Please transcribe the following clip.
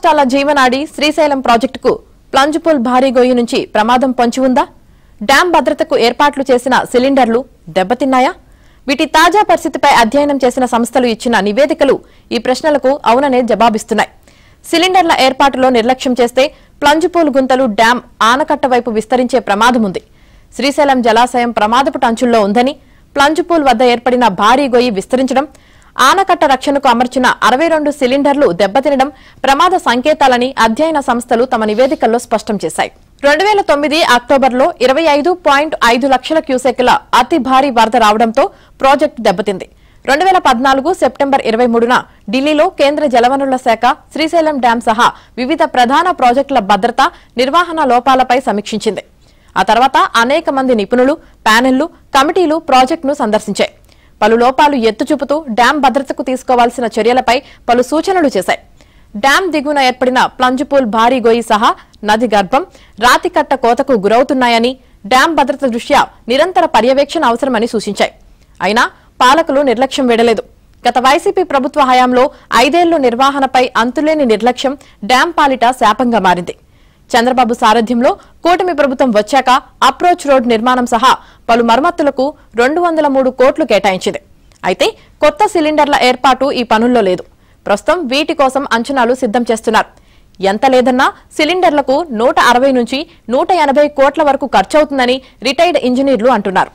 రాష్ట్రాల జీవనాడి శ్రీశైలం ప్రాజెక్టుకు ప్లంజ్పూల్ భారీ గొయ్యి నుంచి ప్రమాదం పొంచి ఉందా? డ్యాం భద్రతకు ఏర్పాట్లు చేసిన సిలిండర్లు దెబ్బతిన్నాయా? వీటి తాజా పరిస్థితిపై అధ్యయనం చేసిన సంస్థలు ఇచ్చిన నివేదికలు ఈ ప్రశ్నలకు అవుననే జవాబిస్తున్నాయి. సిలిండర్ల ఏర్పాటులో నిర్లక్ష్యం చేస్తే ప్లంజ్పూల్ గుంతలు డ్యాం ఆనకట్ట వైపు విస్తరించే ప్రమాదం ఉంది. శ్రీశైలం జలాశయం ప్రమాదపు టంచుల్లో ఉందని, ప్లంజ్పూల్ వద్ద ఏర్పడిన భారీ గొయ్యి విస్తరించడం, ఆనకట్ట రక్షణకు అమర్చిన 62 సిలిండర్లు దెబ్బతినడం ప్రమాద సంకేతాలని అధ్యయన సంస్థలు తమ నివేదికల్లో స్పష్టం చేశాయి. 2009 అక్టోబర్లో 25.5 లక్షల క్యూసెక్కుల అతి భారీ వరద రావడంతో ప్రాజెక్టు దెబ్బతింది. 2014 సెప్టెంబర్ 23న ఢిల్లీలో కేంద్ర జలవనరుల శాఖ శ్రీశైలం డ్యాం సహా వివిధ ప్రధాన ప్రాజెక్టుల భద్రత, నిర్వహణ లోపాలపై సమీక్షించింది. ఆ తర్వాత అనేక మంది నిపుణులు, ప్యానెళ్లు, కమిటీలు ప్రాజెక్టును సందర్శించాయి. పలు లోపాలు ఎత్తుచూపుతూ డ్యాం భద్రతకు తీసుకోవాల్సిన చర్యలపై పలు సూచనలు చేశాయి. డ్యాం దిగువన ఏర్పడిన ప్లంజ్పూల్ భారీ గొయ్యి సహా నది గర్భం, రాతికట్ట కోతకు గురవుతున్నాయని, డ్యాం భద్రత దృష్ట్యా నిరంతర పర్యవేక్షణ అవసరమని సూచించాయి. అయినా పాలకులు నిర్లక్ష్యం వీడలేదు. గత వైసీపీ ప్రభుత్వ హయాంలో 5 ఏళ్లు నిర్వహణపై అంతులేని నిర్లక్ష్యం డ్యాం పాలిట శాపంగా మారింది. చంద్రబాబు సారథ్యంలో కూటమి ప్రభుత్వం వచ్చాక అప్రోచ్ రోడ్ నిర్మాణం సహా పలు మరమ్మతులకు 203 కోట్లు కేటాయించింది. అయితే కొత్త సిలిండర్ల ఏర్పాటు ఈ పనుల్లో లేదు. ప్రస్తుతం వీటి కోసం అంచనాలు సిద్ధం చేస్తున్నారు. ఎంత లేదన్నా సిలిండర్లకు 160 నుంచి 180 కోట్ల వరకు ఖర్చవుతుందని రిటైర్డ్ ఇంజనీర్లు అంటున్నారు.